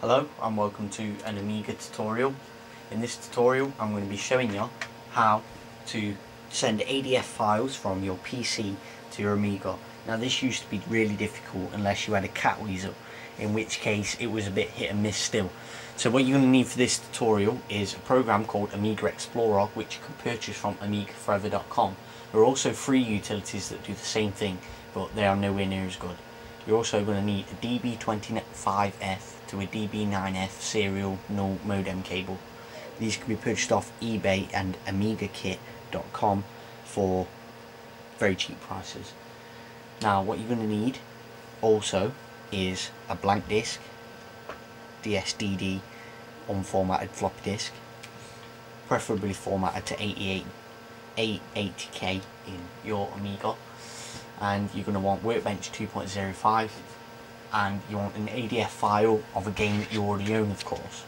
Hello and welcome to an Amiga tutorial. In this tutorial I'm going to be showing you how to send ADF files from your PC to your Amiga. Now this used to be really difficult unless you had a Catweasel, in which case it was a bit hit and miss still. So what you're going to need for this tutorial is a program called Amiga Explorer, which you can purchase from AmigaForever.com. There are also free utilities that do the same thing, but they are nowhere near as good. You're also going to need a DB25F to a DB9F serial null modem cable. These can be purchased off eBay and AmigaKit.com for very cheap prices. Now what you're going to need also is a blank disk, DSDD unformatted floppy disk, preferably formatted to 880K in your Amiga. And you're going to want Workbench 2.05, and you want an ADF file of a game that you already own, of course,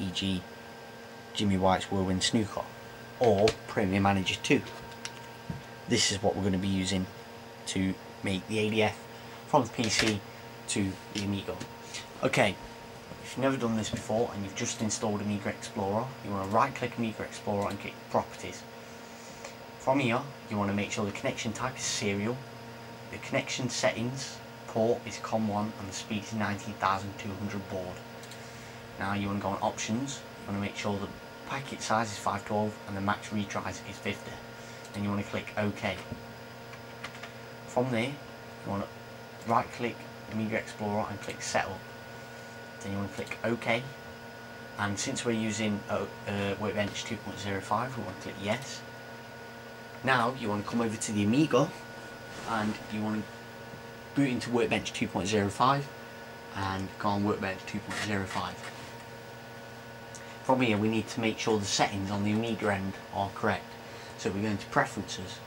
e.g. Jimmy White's Whirlwind Snooker or Premier Manager 2. This is what we're going to be using to make the ADF from the PC to the Amiga. Okay, if you've never done this before and you've just installed Amiga Explorer, you want to right click Amiga Explorer and click Properties. From here, you want to make sure the connection type is serial, the connection settings port is COM1 and the speed is 19,200 baud. Now you want to go on options, you want to make sure the packet size is 512 and the max retries is 50. Then you want to click OK. From there, you want to right click Amiga Explorer and click Setup. Then you want to click OK. And since we're using Workbench 2.05, we want to click Yes. Now you want to come over to the Amiga and you want to boot into Workbench 2.05 and go on Workbench 2.05. From here we need to make sure the settings on the Amiga end are correct. So we go into Preferences.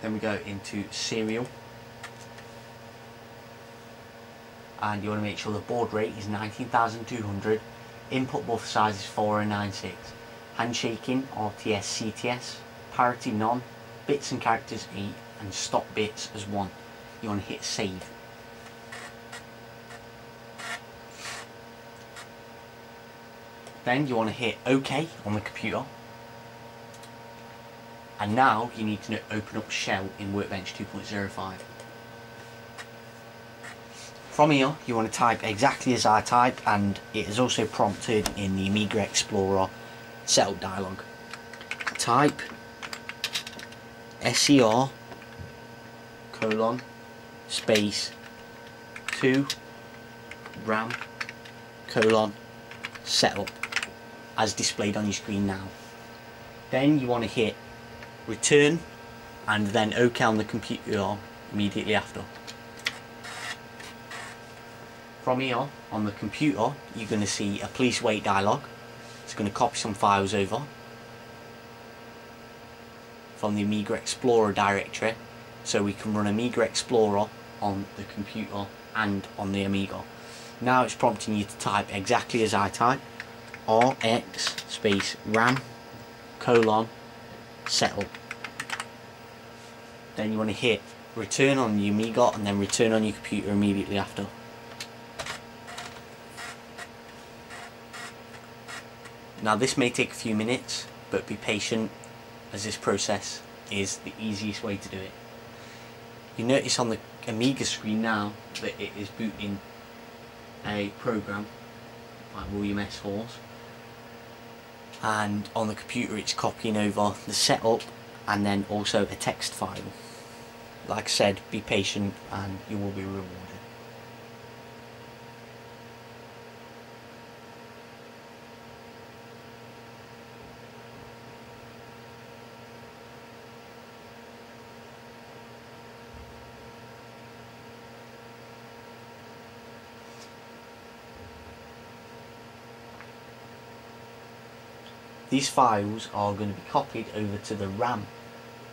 Then we go into Serial. And you want to make sure the baud rate is 19,200, input buffer size is 4096, handshaking RTS CTS, parity none, bits and characters 8, and stop bits as 1. You want to hit save. Then you want to hit OK on the computer, and now you need to open up Shell in Workbench 2.05. From here you want to type exactly as I type, and it is also prompted in the Amiga Explorer setup dialog. Type SER colon space 2 RAM colon setup as displayed on your screen now. Then you want to hit return and then OK on the computer immediately after. From here, on the computer, you're going to see a please wait dialog. It's going to copy some files over from the Amiga Explorer directory, so we can run Amiga Explorer on the computer and on the Amiga. Now it's prompting you to type exactly as I type, RX space RAM colon setup. Then you want to hit return on the Amiga and then return on your computer immediately after. Now this may take a few minutes, but be patient, as this process is the easiest way to do it. You notice on the Amiga screen now that it is booting a program like William S. Horse, and on the computer it's copying over the setup and then also a text file. Like I said, be patient and you will be rewarded. These files are going to be copied over to the RAM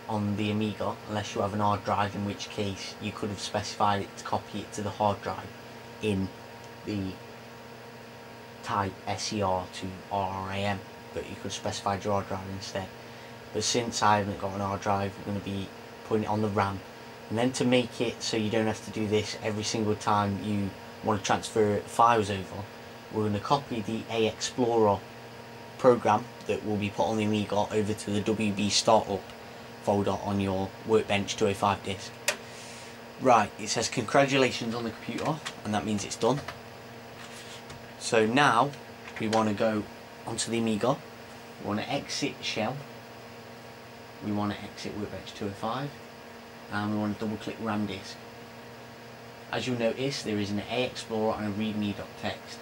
on the Amiga, unless you have an hard drive, in which case you could have specified it to copy it to the hard drive in the type SER to RAM, but you could specify your hard drive instead. but since I haven't got an hard drive, we're going to be putting it on the RAM. And then to make it so you don't have to do this every single time you want to transfer files over, we're going to copy the AExplorer program that will be put on the Amiga over to the WB Startup folder on your Workbench 205 disk. Right, it says congratulations on the computer, and that means it's done. So now we want to go onto the Amiga, we want to exit shell, we want to exit Workbench 205, and we want to double click RAM disk. As you'll notice, there is an AExplorer and a readme.txt.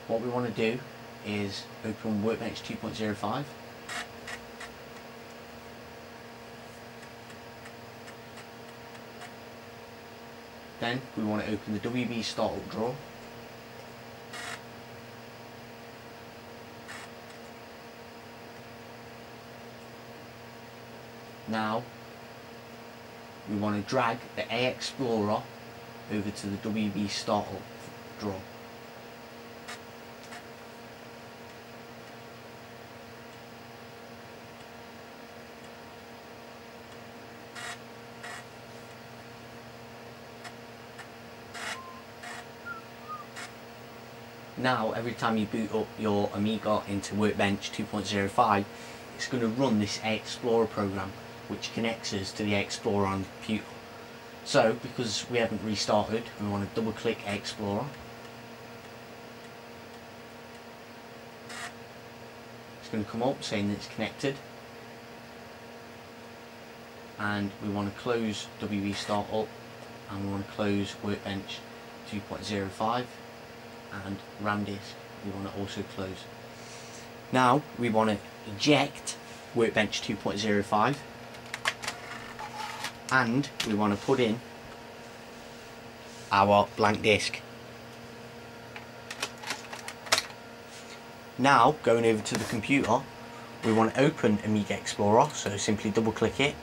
What we want to do is open Workbench 2.05. Then we want to open the WB Startup drawer. Now we want to drag the AExplorer over to the WB Startup drawer. Now every time you boot up your Amiga into Workbench 2.05, it's going to run this AExplorer program, which connects us to the AExplorer on the computer. So because we haven't restarted, we want to double click AExplorer. It's going to come up saying that it's connected, and we want to close WB Startup, and we want to close Workbench 2.05, and RAM disk we want to also close. Now we want to eject Workbench 2.05, and we want to put in our blank disk. Now going over to the computer, we want to open Amiga Explorer, so simply double click it,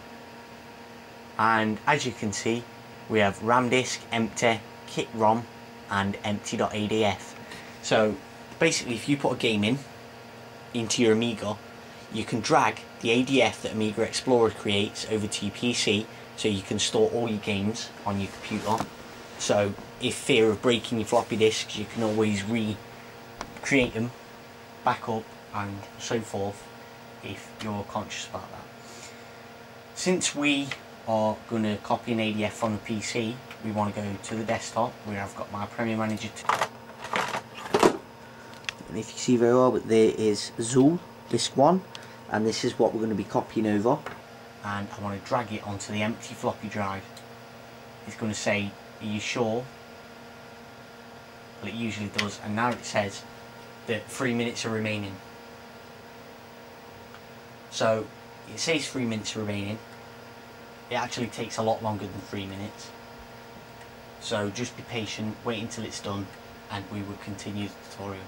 and as you can see we have RAM disk, empty, kit ROM and empty.adf. So basically if you put a game into your Amiga, you can drag the ADF that Amiga Explorer creates over to your PC, so you can store all your games on your computer. So if fear of breaking your floppy disks, you can always recreate them, back up and so forth if you're conscious about that. Since we are going to copy an ADF from the PC, we want to go to the desktop where I've got my Premiere Manager. And if you see very well, but there is Zool disk 1, and this is what we're going to be copying over, and I want to drag it onto the empty floppy drive. It's going to say, are you sure? Well, it usually does, and now it says that 3 minutes are remaining. So it says 3 minutes remaining. It actually takes a lot longer than 3 minutes. So just be patient, wait until it's done, and we will continue the tutorial.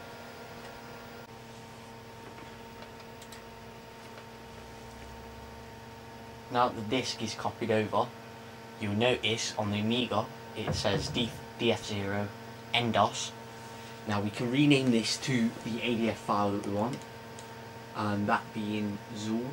Now that the disk is copied over, you'll notice on the Amiga it says DF0 NDOS. Now we can rename this to the ADF file that we want, and that being Zool.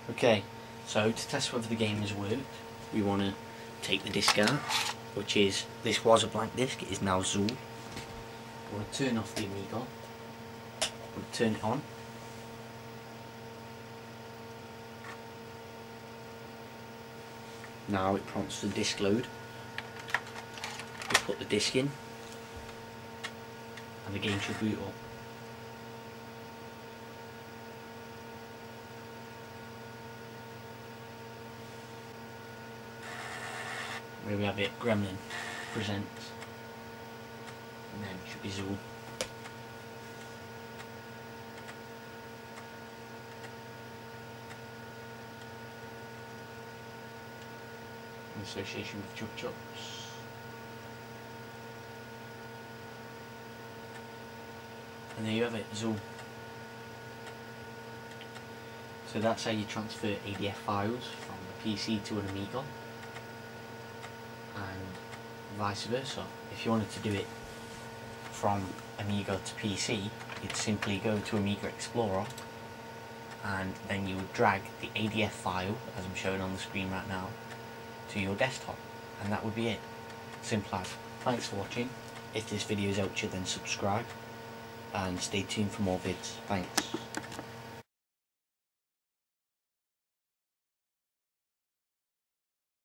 Okay, so to test whether the game has worked, we want to take the disk out, which is, this was a blank disk, it is now Zool. We want to turn off the Amiga, we'll turn it on. Now it prompts the disk load. We put the disk in, and the game should boot up. Where we have it, Gremlin presents, and then it should be Zool. In association with Chuck Chucks. And there you have it, Zool. So that's how you transfer ADF files from the PC to an Amiga. and vice versa. If you wanted to do it from Amiga to PC, you'd simply go to Amiga Explorer and then you would drag the ADF file, as I'm showing on the screen right now, to your desktop, and that would be it. Simple as. Thanks for watching. If this video has helped you, then subscribe and stay tuned for more vids. Thanks.